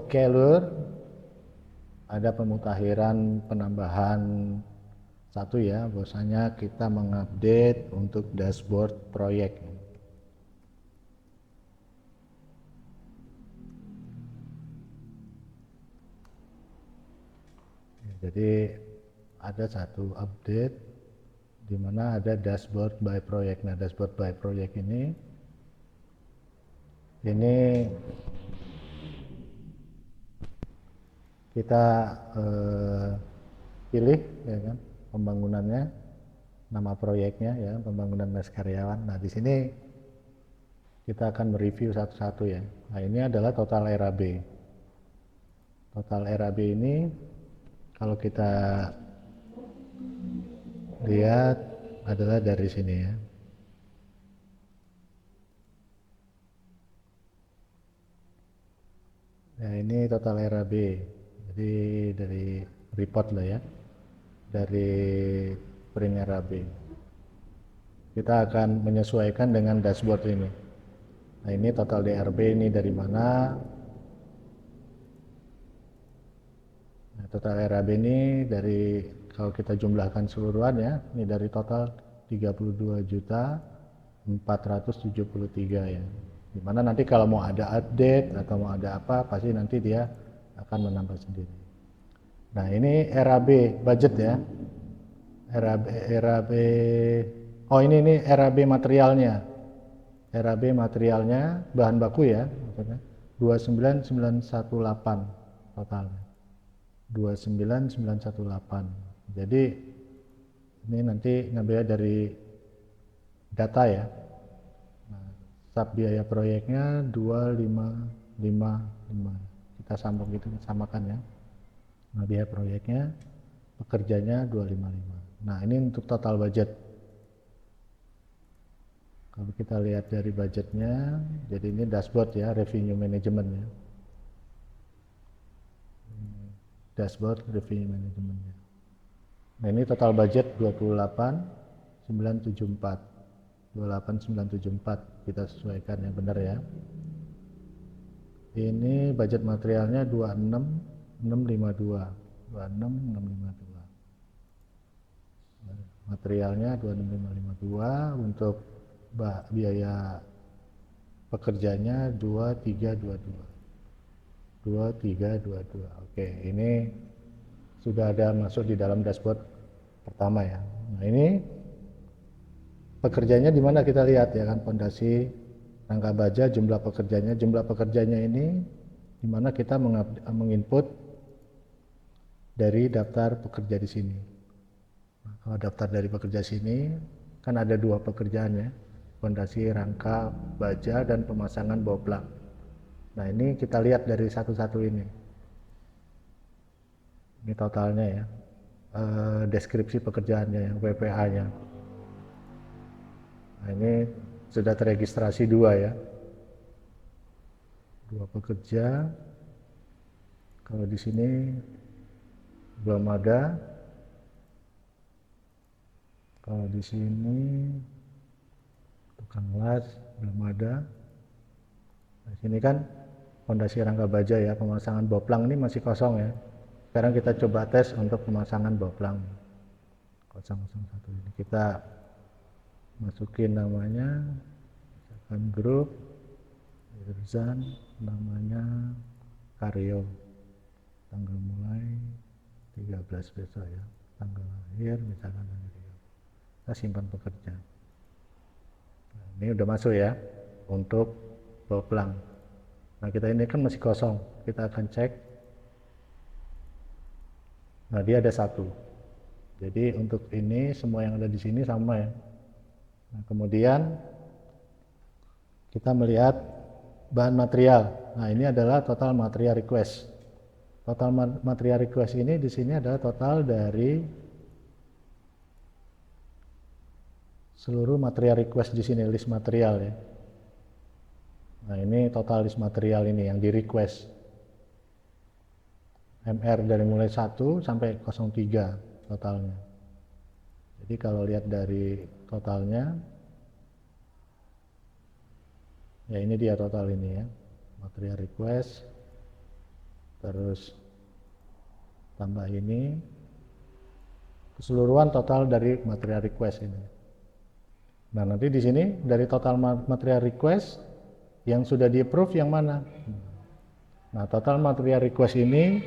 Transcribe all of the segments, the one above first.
Kelur ada pemutakhiran penambahan satu ya, bahwasanya kita mengupdate untuk dashboard proyek. Jadi ada satu update di mana ada dashboard by project. Nah, dashboard by project ini kita pilih ya kan pembangunannya, nama proyeknya ya, pembangunan mes karyawan. Nah, di sini kita akan mereview satu-satu ya. Nah, ini adalah total RAB. Total RAB ini kalau kita lihat adalah dari sini ya. Nah, ini total RAB. Jadi dari report lah ya. Dari print RAB. Kita akan menyesuaikan dengan dashboard ini. Nah, ini total DRB ini dari mana? Nah, total RAB ini dari kalau kita jumlahkan seluruhan ya, ini dari total 32.473 ya. Dimana nanti kalau mau ada update atau mau ada apa, pasti nanti dia akan menambah sendiri. Nah, ini RAB budget ya. RAB oh ini RAB materialnya. RAB materialnya bahan baku ya, maksudnya 29918 totalnya. 29918. Jadi ini nanti ngambil dari data ya. Nah, sub biaya proyeknya 2555. Kita samakan ya. Nah, biaya proyeknya, pekerjanya 255. Nah, ini untuk total budget. Kalau kita lihat dari budgetnya, jadi ini dashboard ya, revenue management ya. Dashboard revenue management ya. Nah, ini total budget 28974. 28974 kita sesuaikan yang benar ya. Ini budget materialnya 26652. 26652. Materialnya 26552, untuk biaya pekerjanya 2322. 2322. Oke, ini sudah ada masuk di dalam dashboard pertama ya. Nah, ini pekerjanya di mana kita lihat ya kan, fondasi, rangka baja, jumlah pekerjanya ini di mana kita menginput dari daftar pekerja di sini. Nah, kalau daftar dari pekerja sini kan ada dua pekerjaan ya, fondasi, rangka baja, dan pemasangan boplang. Nah, ini kita lihat dari satu-satu ini. Ini totalnya ya, deskripsi pekerjaannya yang PPA-nya. Nah, ini sudah terregistrasi dua ya, dua pekerja. Kalau di sini belum ada. Kalau di sini tukang las belum ada. Nah, sini kan fondasi rangka baja ya, pemasangan boplang ini masih kosong ya. Sekarang kita coba tes untuk pemasangan boplang 001 ini. Kita masukin namanya, misalkan grup Irzan, namanya Karyo, tanggal mulai 13 besok ya, tanggal lahir misalkan Karyo. Kita simpan pekerja. Nah, ini udah masuk ya untuk boplang. Nah, kita ini kan masih kosong, kita akan cek. Nah, dia ada satu. Jadi untuk ini semua yang ada di sini sama ya. Nah, kemudian kita melihat bahan material. Nah, ini adalah total material request. Total material request ini di sini adalah total dari seluruh material request di sini, list material ya. Nah, ini total list material ini yang di request. MR dari mulai 1 sampai 03 totalnya. Jadi kalau lihat dari totalnya, ya ini dia total ini ya, material request. terus tambah ini, keseluruhan total dari material request ini. Nah, nanti di sini dari total material request yang sudah di approve yang mana? Nah, total material request ini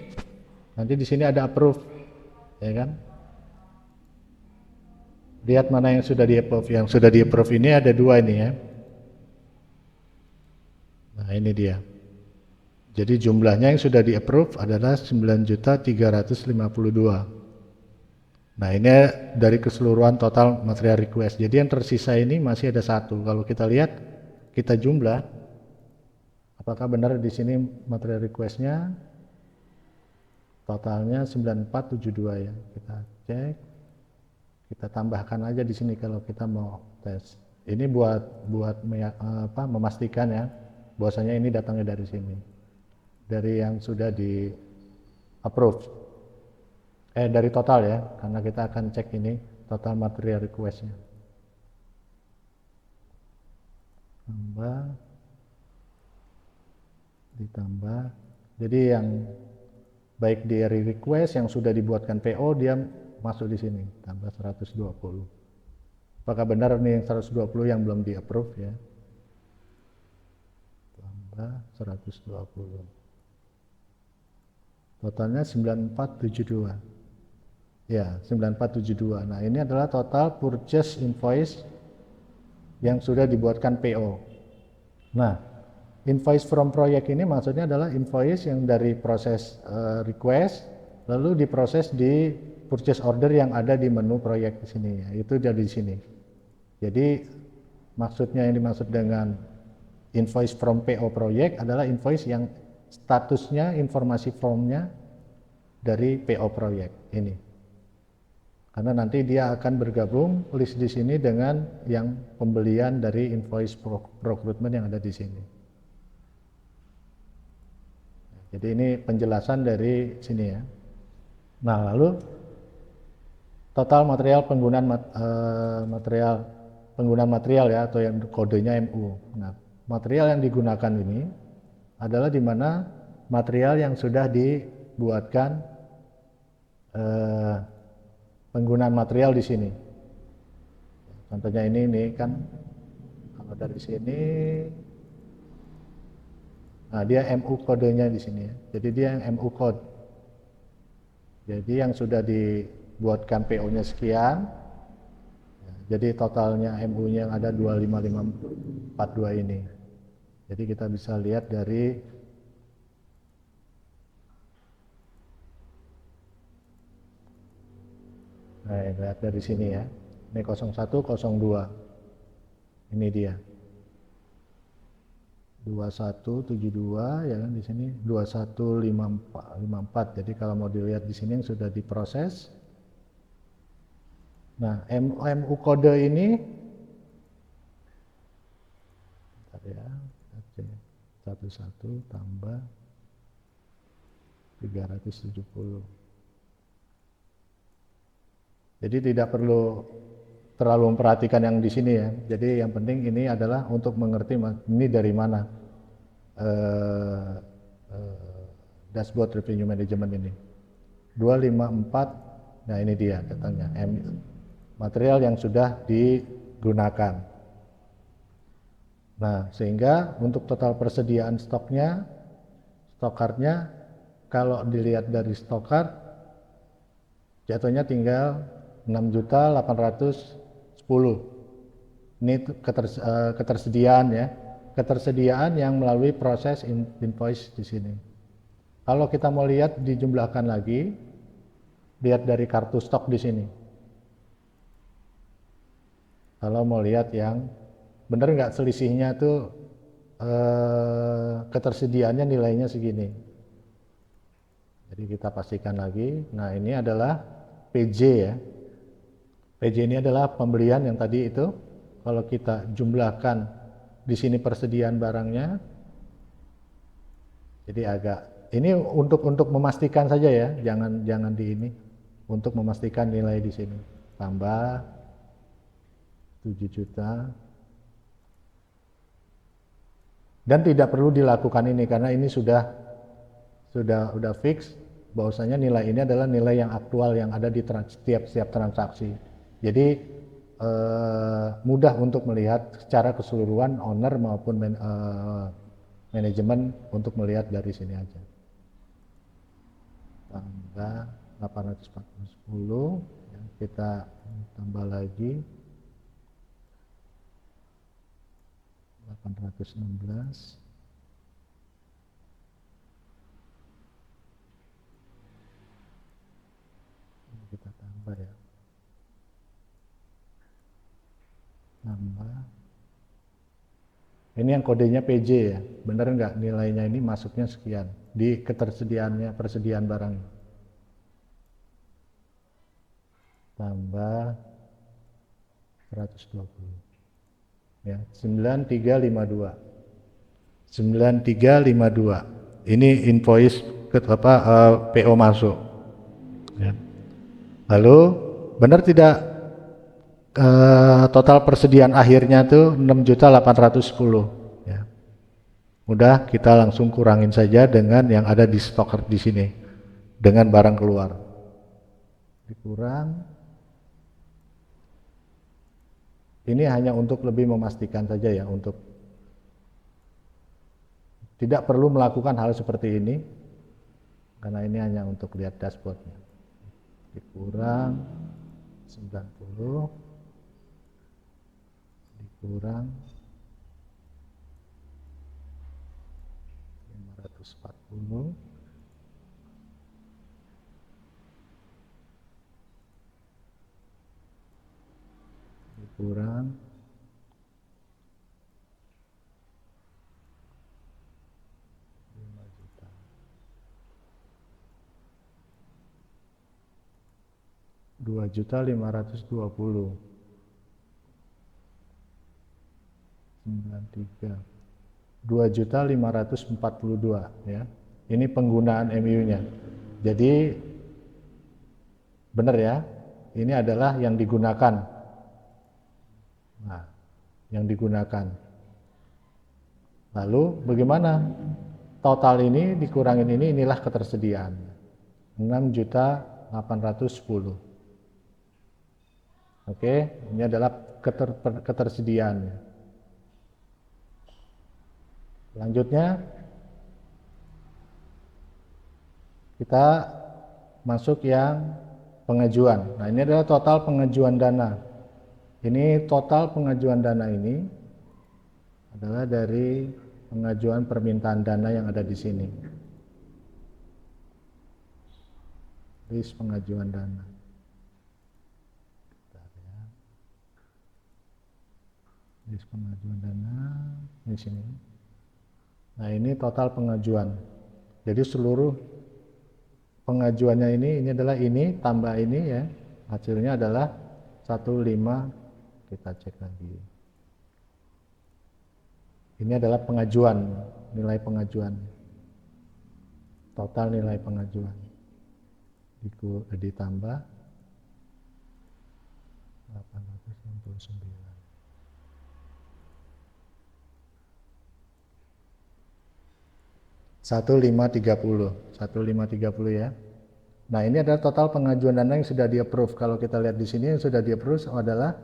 nanti di sini ada approve, ya kan? Lihat mana yang sudah di approve. Yang sudah di approve ini ada dua ini ya. Nah, ini dia. Jadi jumlahnya yang sudah di approve adalah 9.352. Nah, ini dari keseluruhan total material request. Jadi yang tersisa ini masih ada satu. Kalau kita lihat, kita jumlah, apakah benar di sini material requestnya totalnya 9472 ya. Kita cek, kita tambahkan aja di sini kalau kita mau tes. Ini buat memastikan ya, bahwasanya ini datangnya dari sini, dari yang sudah di approve. Dari total ya, karena kita akan cek ini total material requestnya. Ditambah. Jadi yang baik dari request yang sudah dibuatkan PO dia masuk di sini, tambah 120. Apakah benar nih yang 120 yang belum di approve ya? Tambah 120. Totalnya 9472. Ya, 9472. Nah, ini adalah total purchase invoice yang sudah dibuatkan PO. Nah, invoice from project ini maksudnya adalah invoice yang dari proses request lalu diproses di purchase order yang ada di menu proyek di sini ya. Itu jadi di sini. Jadi maksudnya yang dimaksud dengan invoice from PO project adalah invoice yang statusnya informasi formnya dari PO project ini. Karena nanti dia akan bergabung list di sini dengan yang pembelian dari invoice procurement yang ada di sini. Jadi ini penjelasan dari sini ya. Nah, lalu total material penggunaan material ya, atau yang kodenya MU. Nah, material yang digunakan ini adalah di mana material yang sudah dibuatkan penggunaan material di sini. Contohnya ini kan kalau dari sini, nah dia MU kodenya di sini ya. Jadi dia yang MU code. Jadi yang sudah dibuatkan PO-nya sekian. Jadi totalnya MU-nya yang ada 25542 ini. Jadi kita bisa lihat dari lihat dari sini ya. Ini 0102. Ini dia. 2172 ya kan, di sini 2154. Jadi kalau mau dilihat di sini yang sudah diproses. Nah, MU kode ini bentar ya. 11 tambah 370. Jadi tidak perlu terlalu memperhatikan yang di sini ya. Jadi yang penting ini adalah untuk mengerti ini dari mana dashboard revenue management ini. 254, nah ini dia datanya, material yang sudah digunakan. Nah, sehingga untuk total persediaan stoknya, stokardnya, kalau dilihat dari stokard, jatuhnya tinggal 6.810. Ini ketersediaan ya, ketersediaan yang melalui proses invoice di sini. Kalau kita mau lihat dijumlahkan lagi, lihat dari kartu stok di sini. Kalau mau lihat yang benar nggak selisihnya tuh ketersediaannya nilainya segini. Jadi kita pastikan lagi. Nah, ini adalah PJ ya. PJ ini adalah pembelian yang tadi itu. Kalau kita jumlahkan di sini persediaan barangnya, jadi agak ini untuk memastikan saja ya, jangan di ini, untuk memastikan nilai di sini. Tambah 7 juta. Dan tidak perlu dilakukan ini karena ini sudah sudah fix bahwasanya nilai ini adalah nilai yang aktual yang ada di setiap transaksi. Jadi mudah untuk melihat secara keseluruhan owner maupun manajemen untuk melihat dari sini aja. Tambah 840, ya, kita tambah lagi 816. Kita tambah ya, tambah ini yang kodenya PJ ya, bener nggak nilainya ini masuknya sekian di ketersediaannya, persediaan barang, tambah 120 ya, 9352 ini invoice PO masuk ya. Lalu benar tidak total persediaan akhirnya tuh 6.810 ya. Udah, kita langsung kurangin saja dengan yang ada di stok di sini dengan barang keluar. Dikurang. Ini hanya untuk lebih memastikan saja ya, untuk tidak perlu melakukan hal seperti ini karena ini hanya untuk lihat dashboardnya. Dikurang 90, dikurang 540, dikurang 5 juta. 2.520, 93, 2.542 ya. Ini penggunaan MU-nya. Jadi benar ya, ini adalah yang digunakan. Nah, yang digunakan. Lalu bagaimana? Total ini dikurangin ini, inilah ketersediaan. 6.810. Oke, ini adalah ketersediaan. Selanjutnya kita masuk yang pengajuan. Nah, ini adalah total pengajuan dana. Ini total pengajuan dana ini adalah dari pengajuan permintaan dana yang ada di sini. List pengajuan dana. List pengajuan dana di sini. Nah, ini total pengajuan. Jadi seluruh pengajuannya ini adalah ini tambah ini ya. Hasilnya adalah 15, kita cek lagi. Ini adalah pengajuan, nilai pengajuan. Total nilai pengajuan. Ditambah 869. 1530 ya. Nah, ini adalah total pengajuan dana yang sudah di-approve. Kalau kita lihat di sini yang sudah di-approve adalah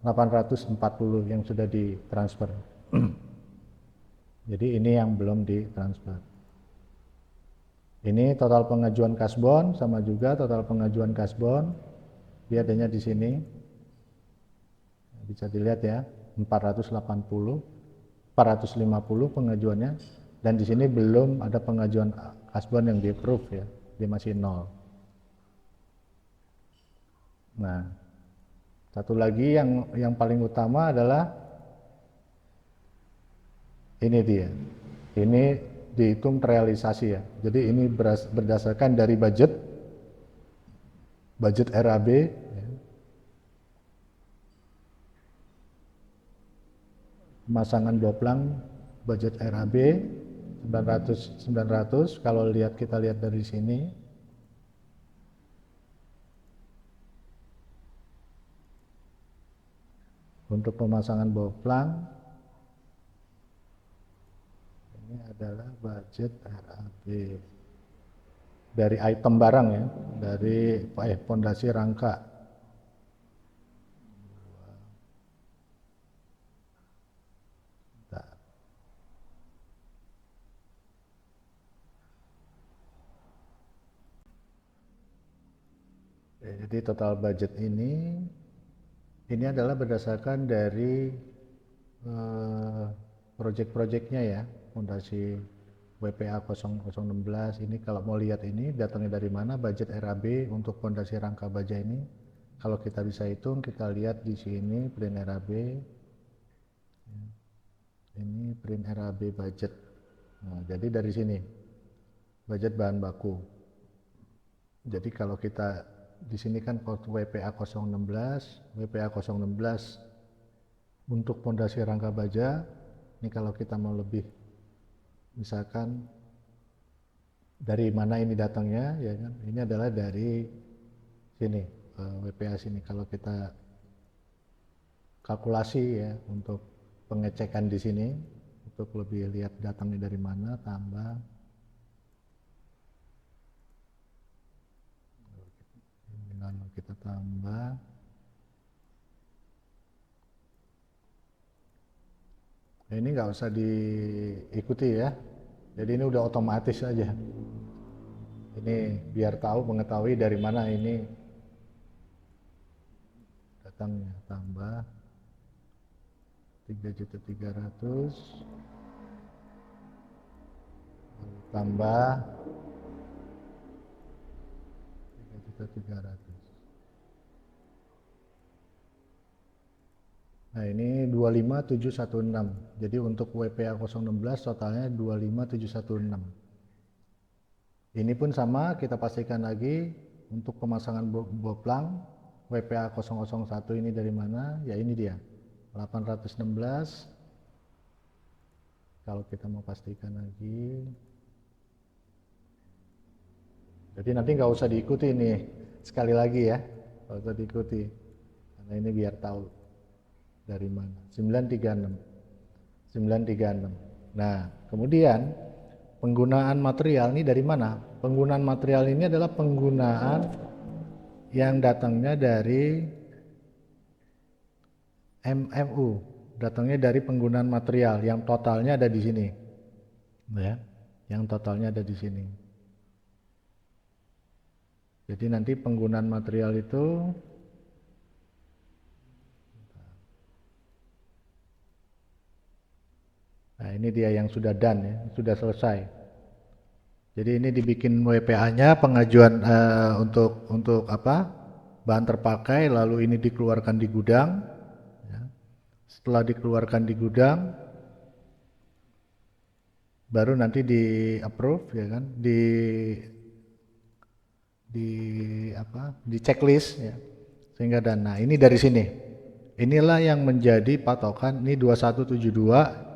840 yang sudah ditransfer. Jadi ini yang belum ditransfer. Ini total pengajuan kasbon, sama juga total pengajuan kasbon. Dia adanya di sini. Bisa dilihat ya, 480, 450 pengajuannya. Dan di sini belum ada pengajuan kasbon yang di-approve ya, dia masih 0. Nah, satu lagi yang paling utama adalah ini dia. Ini dihitung realisasi ya. Jadi ini berdasarkan dari budget RAB ya. Pemasangan boplang budget RAB 900, kalau kita lihat dari sini. Untuk pemasangan boplang ini adalah budget RAB dari item barang ya, dari pondasi rangka. Jadi total budget ini adalah berdasarkan dari project-projectnya ya, fondasi WPA 0016 ini. Kalau mau lihat ini datangnya dari mana, budget RAB untuk fondasi rangka baja ini, kalau kita bisa hitung, kita lihat di sini print RAB, ini print RAB budget. Nah, jadi dari sini budget bahan baku. Jadi kalau kita di sini kan WPA 016, WPA 016 untuk fondasi rangka baja. Ini kalau kita mau lebih, misalkan dari mana ini datangnya, ya kan? Ini adalah dari sini, WPA sini. Kalau kita kalkulasi ya untuk pengecekan di sini, untuk lebih lihat datangnya dari mana, tambah lalu kita tambah ini nggak usah diikuti ya, jadi ini udah otomatis aja. Ini biar tahu, mengetahui dari mana ini datangnya. Tambah 3.300.000 tambah 3.300.000. Nah ini 25716. Jadi untuk WPA 016 totalnya 25716. Ini pun sama, kita pastikan lagi untuk pemasangan boplang WPA 001 ini dari mana? Ya ini dia, 816. Kalau kita mau pastikan lagi, jadi nanti nggak usah diikuti nih, sekali lagi ya, nggak usah diikuti, karena ini biar tahu dari mana. 936. Nah kemudian penggunaan material ini dari mana? Penggunaan material ini adalah penggunaan yang datangnya dari MMU, datangnya dari penggunaan material yang totalnya ada di sini, ya, yang totalnya ada di sini. Jadi nanti penggunaan material itu nah ini dia yang sudah done ya, sudah selesai. Jadi ini dibikin WPA-nya, pengajuan untuk apa? Bahan terpakai, lalu ini dikeluarkan di gudang. Ya. Setelah dikeluarkan di gudang, baru nanti di approve ya kan, di checklist ya. Sehingga dana ini dari sini. Inilah yang menjadi patokan. Ini 2172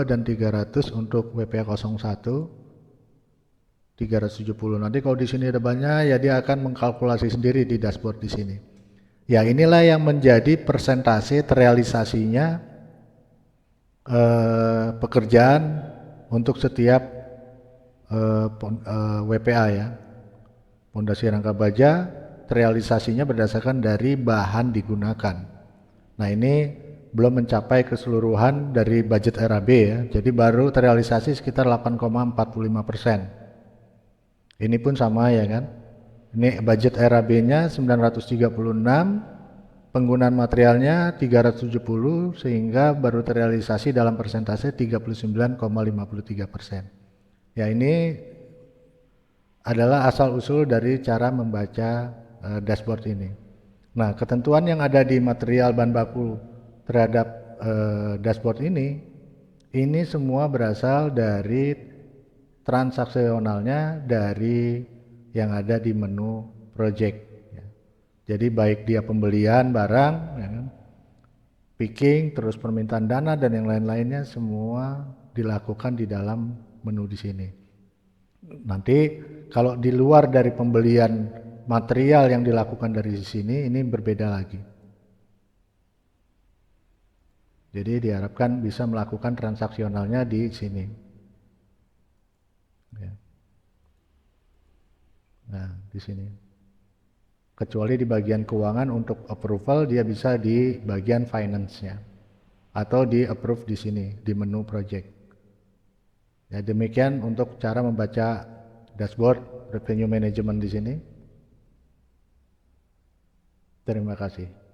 dan 300 untuk WPA 01, 370. Nanti kalau di sini ada banyak ya dia akan mengkalkulasi sendiri di dashboard di sini. Ya inilah yang menjadi persentase terrealisasinya pekerjaan untuk setiap WPA ya. Pondasi rangka baja terrealisasinya berdasarkan dari bahan digunakan. Nah ini belum mencapai keseluruhan dari budget RAB ya, jadi baru terrealisasi sekitar 8,45%. Ini pun sama ya kan, ini budget RAB-nya 936, penggunaan materialnya 370, sehingga baru terrealisasi dalam persentase 39,53%. Ya ini adalah asal-usul dari cara membaca dashboard ini. Nah, ketentuan yang ada di material bahan baku terhadap dashboard ini semua berasal dari transaksionalnya dari yang ada di menu project. Ya. Jadi baik dia pembelian barang, ya kan, picking, terus permintaan dana dan yang lain-lainnya semua dilakukan di dalam menu di sini. Nanti kalau di luar dari pembelian material yang dilakukan dari sini, ini berbeda lagi. Jadi diharapkan bisa melakukan transaksionalnya di sini. Ya. Nah, di sini. Kecuali di bagian keuangan untuk approval dia bisa di bagian finance-nya atau di approve di sini di menu project. Ya, demikian untuk cara membaca dashboard revenue management di sini. Terima kasih.